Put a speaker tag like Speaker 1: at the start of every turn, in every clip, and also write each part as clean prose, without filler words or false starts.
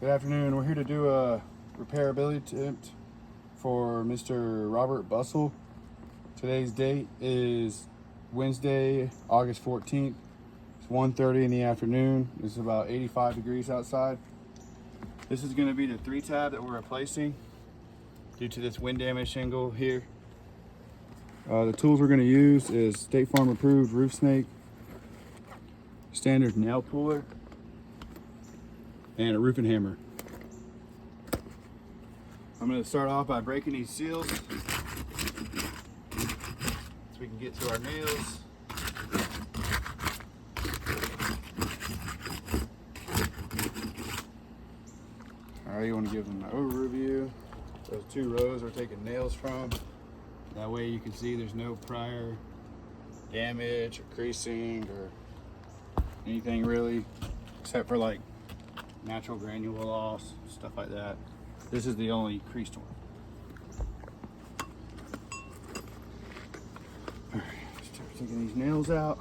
Speaker 1: Good afternoon. We're here to do a repairability attempt for Mr. Robert Bussell. Today's date is Wednesday, August 14th. It's 1:30 in the afternoon. It's about 85 degrees outside. This is going to be the 3-tab that we're replacing due to this wind damage shingle here. The tools we're going to use is State Farm approved roof snake, standard nail puller, and a roofing hammer. I'm going to start off by breaking these seals so we can get to our nails. Alright, you want to give them an overview. Those 2 rows we're taking nails from. That way you can see there's no prior damage or creasing or anything really, except for like natural granule loss, stuff like that. This is the only creased one. All right, start taking these nails out.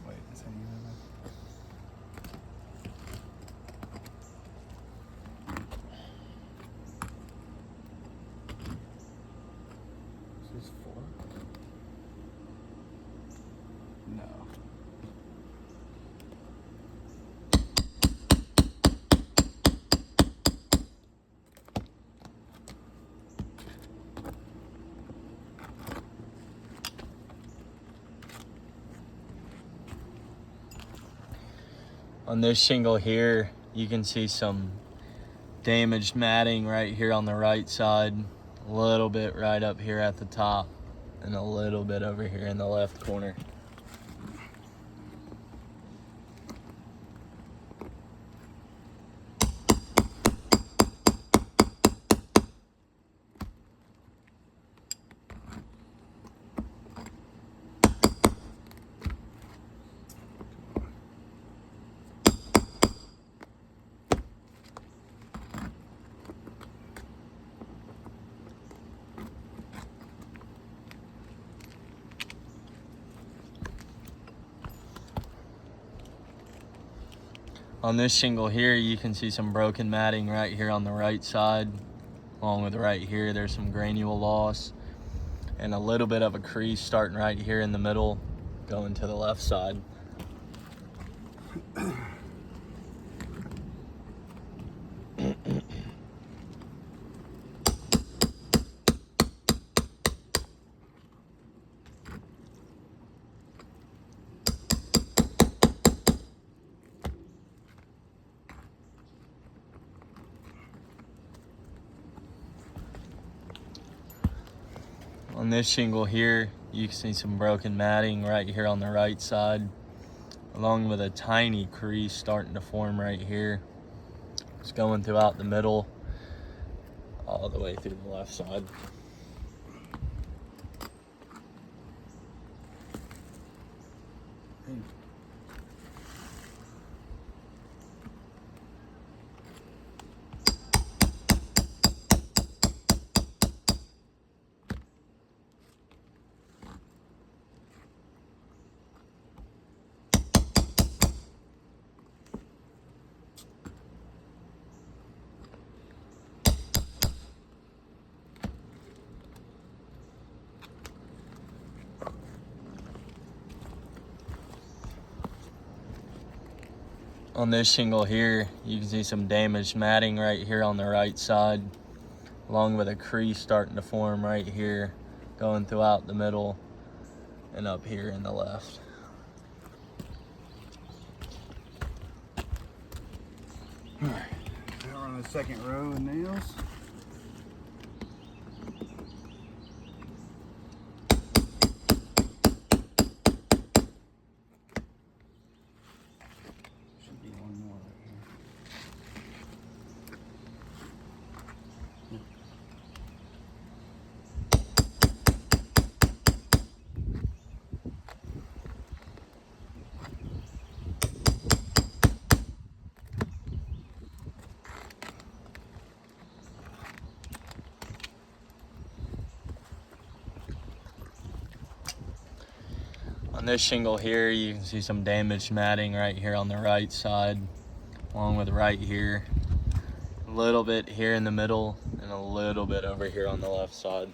Speaker 1: Wait, is that even there? Is this 4? No.
Speaker 2: On this shingle here, you can see some damaged matting right here on the right side, a little bit right up here at the top, and a little bit over here in the left corner. On this shingle here, you can see some broken matting right here on the right side. Along with right here, there's some granule loss and a little bit of a crease starting right here in the middle, going to the left side. On this shingle here, you can see some broken matting right here on the right side, along with a tiny crease starting to form right here. It's going throughout the middle, all the way through the left side. On this shingle here, you can see some damaged matting right here on the right side, along with a crease starting to form right here, going throughout the middle and up here in the left.
Speaker 1: All right, now we're on the second row of nails. Should be one more right here.
Speaker 2: On this shingle here, you can see some damaged matting right here on the right side, along with right here. A little bit here in the middle, and a little bit over here on the left side.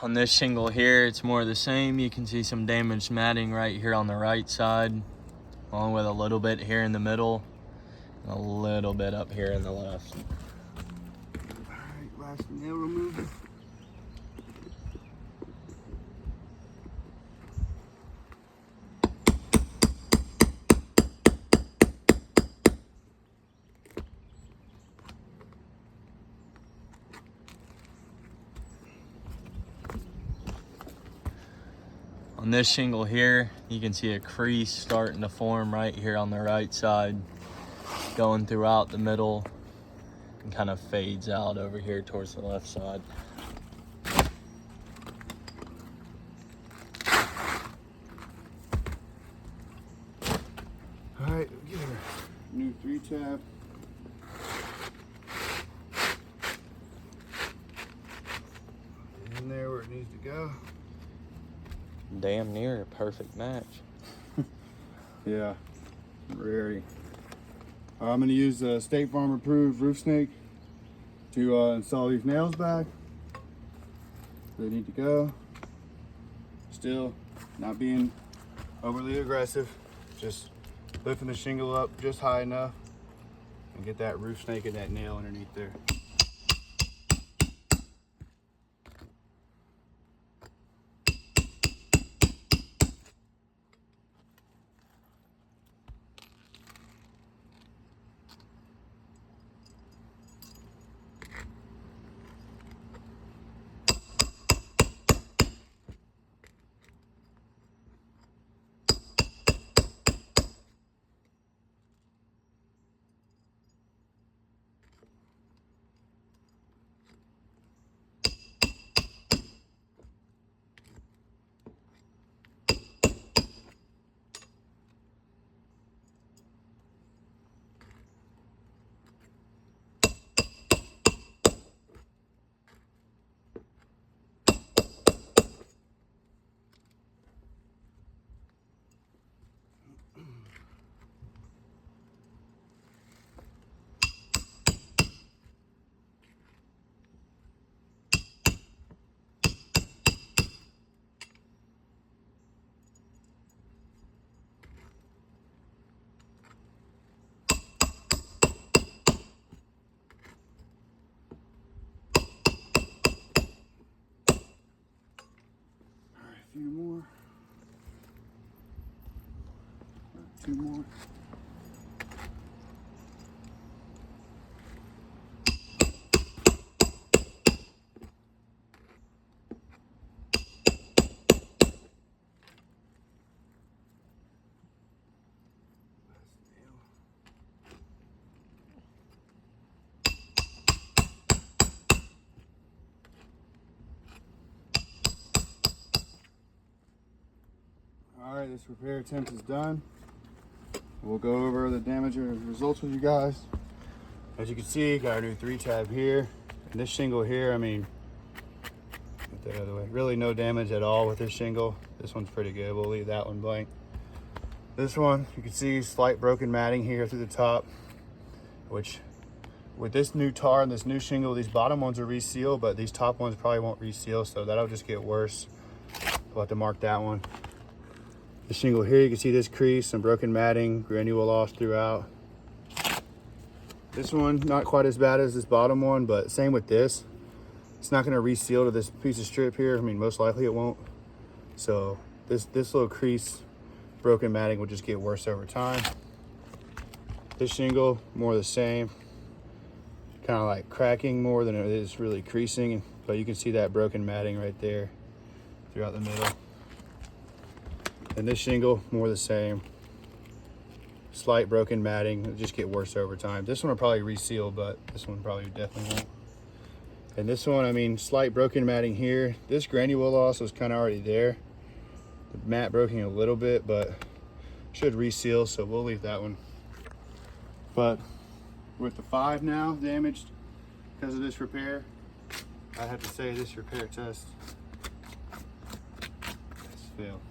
Speaker 2: On this shingle here, it's more of the same. You can see some damaged matting right here on the right side, along with a little bit here in the middle, and a little bit up here in the left.
Speaker 1: All right, last nail removal.
Speaker 2: On this shingle here, you can see a crease starting to form right here on the right side, going throughout the middle, and kind of fades out over here towards the left side.
Speaker 1: All right, get our new 3-tab. In there where it needs to go.
Speaker 2: Damn near a perfect match.
Speaker 1: Yeah, rarity. I'm going to use a State Farm approved roof snake to install these nails back. They need to go. Still not being overly aggressive, just lifting the shingle up just high enough and get that roof snake and that nail underneath there. Few more. Two more. Alright, this repair attempt is done. We'll go over the damage and results with you guys. As you can see, got our new 3-tab here. And this shingle here, I mean, get that out of the way. Really no damage at all with this shingle. This one's pretty good. We'll leave that one blank. This one, you can see slight broken matting here through the top, which with this new tar and this new shingle, these bottom ones are resealed, but these top ones probably won't reseal, so that'll just get worse. We'll have to mark that one. The shingle here, you can see this crease, some broken matting, granule loss throughout. This one, not quite as bad as this bottom one, but same with this. It's not gonna reseal to this piece of strip here. I mean, most likely it won't. So this little crease, broken matting will just get worse over time. This shingle, more the same. Kind of like cracking more than it is really creasing, but you can see that broken matting right there throughout the middle. And this shingle, more the same. slight broken matting. It'll just get worse over time. This one will probably reseal, but this one probably definitely won't. And this one, I mean, slight broken matting here. This granule loss was kind of already there. The mat broken a little bit, but should reseal, so we'll leave that one. But with the 5 now damaged because of this repair, I have to say this repair test has failed.